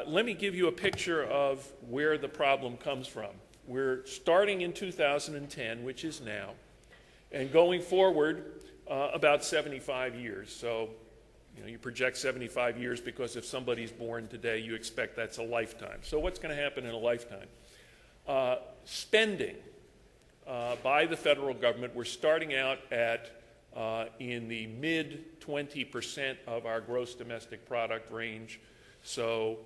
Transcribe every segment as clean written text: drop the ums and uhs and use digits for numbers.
let me give you a picture of where the problem comes from. We're starting in 2010, which is now, and going forward about 75 years. So, you project 75 years because if somebody's born today, you expect that's a lifetime. So what's going to happen in a lifetime? Spending by the federal government, we're starting out at in the mid 20% of our gross domestic product range. So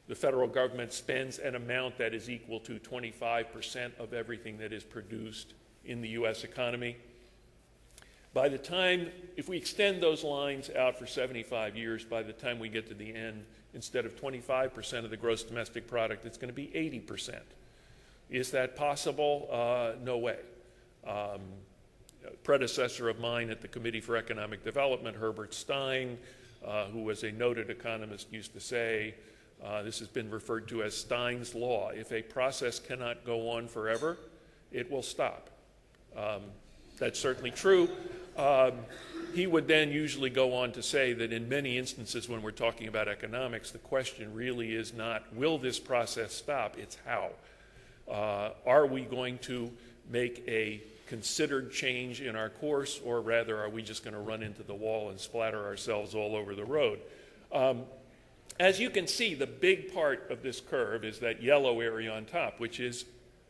the federal government spends an amount that is equal to 25% of everything that is produced in the U.S. economy. By the time, if we extend those lines out for 75 years, by the time we get to the end, instead of 25% of the gross domestic product, it's going to be 80%. Is that possible? No way. A predecessor of mine at the Committee for Economic Development, Herbert Stein, who was a noted economist, used to say, this has been referred to as Steins Law. If a process cannot go on forever, it will stop. That's certainly true. He would then usually go on to say that in many instances when we're talking about economics, the question really is not, will this process stop? It's how. Are we going to make a considered change in our course, or rather are we just going to run into the wall and splatter ourselves all over the road? As you can see, the big part of this curve is that yellow area on top, which is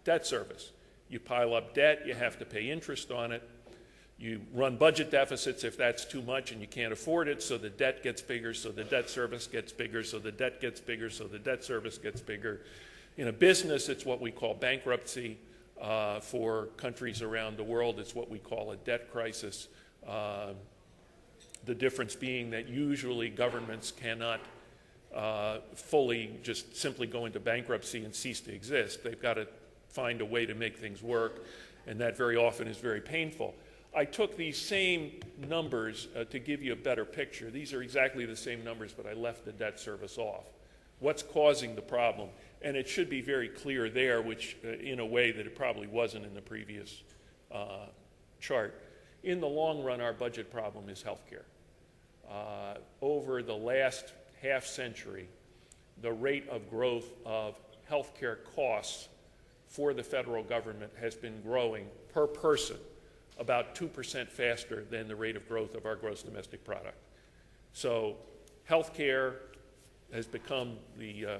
debt service. You pile up debt, you have to pay interest on it. You run budget deficits if that's too much and you can't afford it, so the debt gets bigger, so the debt service gets bigger, so the debt gets bigger, so the debt service gets bigger. In a business, it's what we call bankruptcy. For countries around the world, it's what we call a debt crisis. The difference being that usually governments cannot fully just simply go into bankruptcy and cease to exist. They've got to find a way to make things work, and that very often is very painful. I took these same numbers to give you a better picture. These are exactly the same numbers, but I left the debt service off. What's causing the problem? And it should be very clear there, which in a way that it probably wasn't in the previous chart. In the long run, our budget problem is healthcare. Over the last half century, the rate of growth of healthcare costs for the federal government has been growing per person about 2% faster than the rate of growth of our gross domestic product. So healthcare has become the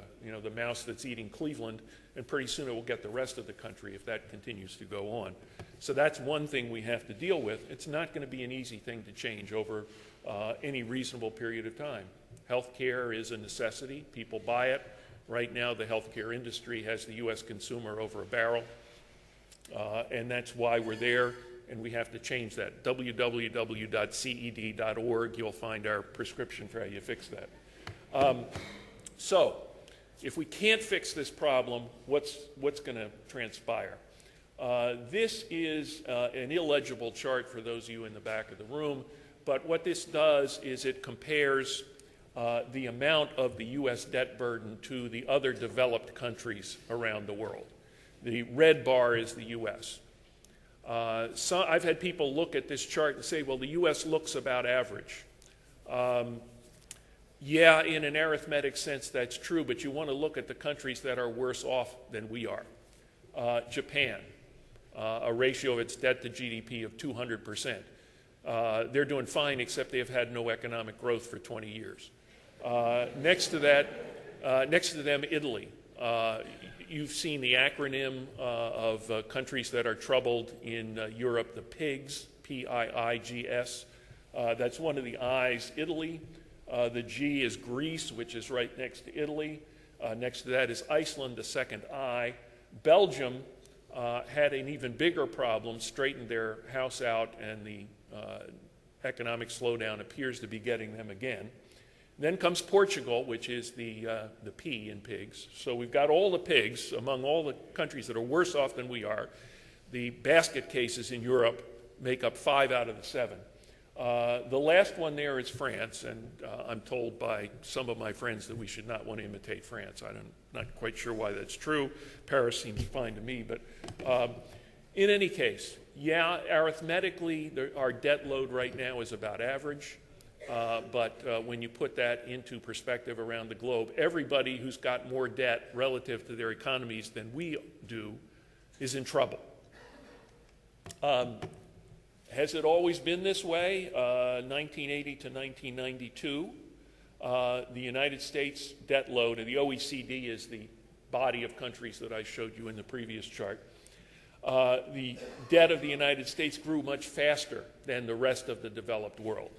mouse that's eating Cleveland, and pretty soon it will get the rest of the country if that continues to go on. So that's one thing we have to deal with. It's not going to be an easy thing to change over any reasonable period of time. Healthcare is a necessity. People buy it. Right now, the healthcare industry has the U.S. consumer over a barrel, and that's why we're there, and we have to change that. www.ced.org, you'll find our prescription for how you fix that. So, if we can't fix this problem, what's going to transpire? This is an illegible chart for those of you in the back of the room, but what this does is it compares the amount of the U.S. debt burden to the other developed countries around the world. The red bar is the U.S. So I've had people look at this chart and say, well, the U.S. looks about average. Yeah, in an arithmetic sense, that's true, but you want to look at the countries that are worse off than we are. Japan, a ratio of its debt to GDP of 200%. They're doing fine, except they've had no economic growth for 20 years. Next to them, Italy. You've seen the acronym of countries that are troubled in Europe, the PIGS, P-I-I-G-S. That's one of the I's, Italy. The G is Greece, which is right next to Italy. Next to that is Iceland, the second I. Belgium had an even bigger problem, straightened their house out, and the economic slowdown appears to be getting them again. Then comes Portugal, which is the P in PIGS. So we've got all the PIGS among all the countries that are worse off than we are. The basket cases in Europe make up 5 out of the 7. The last one there is France, and I'm told by some of my friends that we should not want to imitate France. I'm not quite sure why that's true. Paris seems fine to me, but in any case, yeah, arithmetically, our debt load right now is about average. but when you put that into perspective around the globe, everybody who's got more debt relative to their economies than we do is in trouble. Has it always been this way? 1980 to 1992, the United States debt load, and the OECD is the body of countries that I showed you in the previous chart. The debt of the United States grew much faster than the rest of the developed world.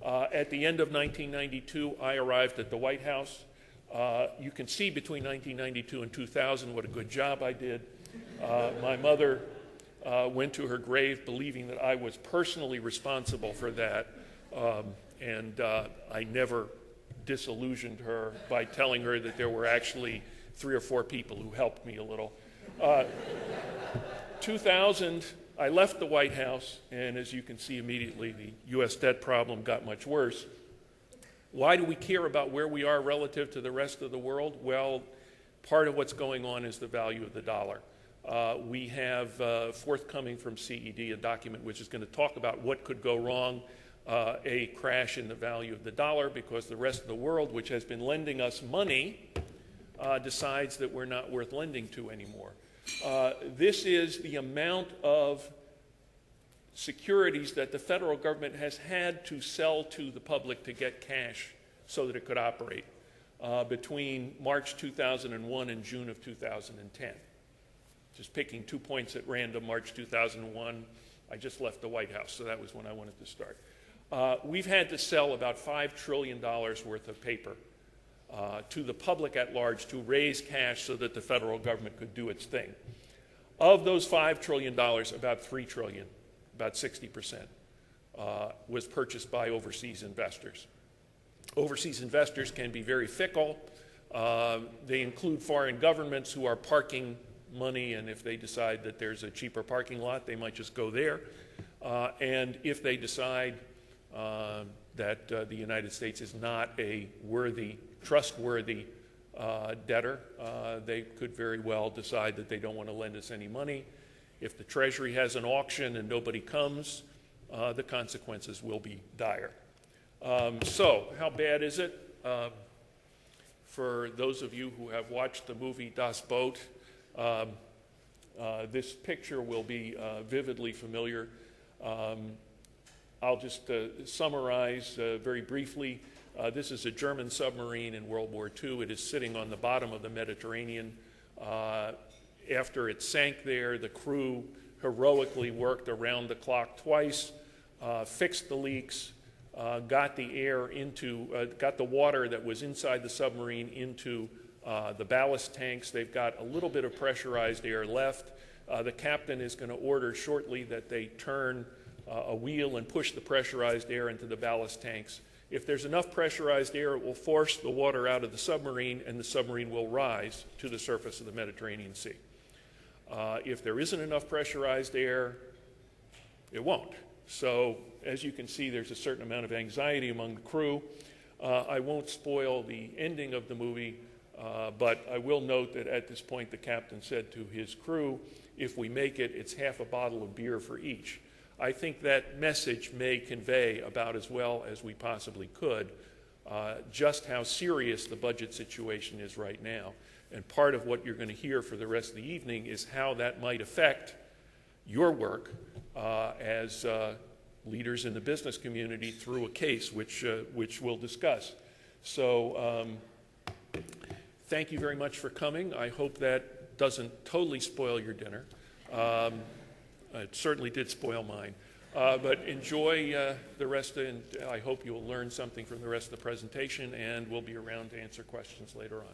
At the end of 1992, I arrived at the White House. You can see between 1992 and 2000 what a good job I did. My mother went to her grave believing that I was personally responsible for that, and I never disillusioned her by telling her that there were actually 3 or 4 people who helped me a little. 2000, I left the White House, and as you can see immediately, the U.S. debt problem got much worse. Why do we care about where we are relative to the rest of the world? Well, part of what's going on is the value of the dollar. We have forthcoming from CED a document which is going to talk about what could go wrong, a crash in the value of the dollar, because the rest of the world, which has been lending us money, decides that we're not worth lending to anymore. This is the amount of securities that the federal government has had to sell to the public to get cash so that it could operate between March 2001 and June of 2010. Just picking 2 points at random, March 2001, I just left the White House, so that was when I wanted to start. We've had to sell about $5 trillion worth of paper to the public at large to raise cash so that the federal government could do its thing. Of those $5 trillion, about $3 trillion, about 60%, was purchased by overseas investors. Overseas investors can be very fickle. They include foreign governments who are parking money, and if they decide that there's a cheaper parking lot, they might just go there. And if they decide that the United States is not a trustworthy debtor, they could very well decide that they don't want to lend us any money. If the Treasury has an auction and nobody comes, the consequences will be dire. So how bad is it? For those of you who have watched the movie Das Boot, this picture will be vividly familiar. I'll just summarize very briefly. This is a German submarine in World War II. It is sitting on the bottom of the Mediterranean. After it sank there, the crew heroically worked around the clock twice, fixed the leaks, got the water that was inside the submarine into the ballast tanks. They've got a little bit of pressurized air left. The captain is going to order shortly that they turn a wheel and push the pressurized air into the ballast tanks. If there's enough pressurized air, it will force the water out of the submarine, and the submarine will rise to the surface of the Mediterranean Sea. If there isn't enough pressurized air, it won't. So, as you can see, there's a certain amount of anxiety among the crew. I won't spoil the ending of the movie, but I will note that at this point the captain said to his crew, if we make it, it's half a bottle of beer for each. I think that message may convey about as well as we possibly could just how serious the budget situation is right now. And part of what you're going to hear for the rest of the evening is how that might affect your work as leaders in the business community through a case which we'll discuss. So thank you very much for coming. I hope that doesn't totally spoil your dinner. It certainly did spoil mine. But enjoy the rest, and I hope you'll learn something from the rest of the presentation, and we'll be around to answer questions later on.